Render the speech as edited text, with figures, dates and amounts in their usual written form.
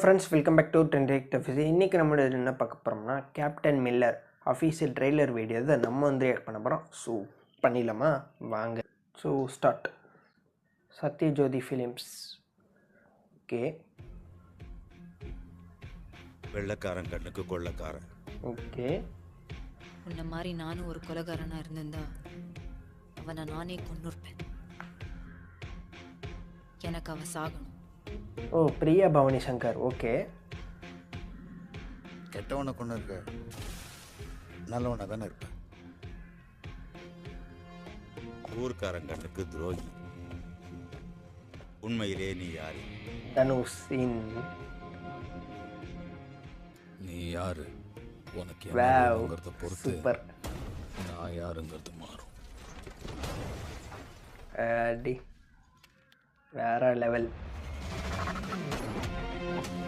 Friends welcome back to ட்ரெண்டெக் டெஃபிஸ். இன்றைக்கி நம்மளோட என்ன பார்க்க போகிறோம்னா Captain Miller official trailer video தான் நம்ம வந்து ரியாக்ட் பண்ண போகிறோம். ஸோ பண்ணிடலாமா? வாங்க. So start. Sathyajothi Films. Okay, வெள்ளக்காரன் கண்ணுக்கு கொள்ளக்காரன். ஓகே. உன்ன மாதிரி நானும் ஒரு கொலைகாரனா இருந்திருந்தா அவனை நானே கொன்னுருப்பேன். எனக்கு அவ சாகணும். ஓ, பிரியா பவானி சங்கர். ஓகே. கெட்டவனை கொண்டு இருக்க, நல்லவனை தானே இருப்ப. ஊர்க்காரன் கண்ணுக்கு துரோகி. உண்மையிலே நீ யாரு? தனுஷ் இன். நீ யாரு? உனக்கு வாவ், என்னங்கிறத பொறுத்து சூப்பர். நான் யாருங்கிறது மாறும். அடி வேற லெவல்.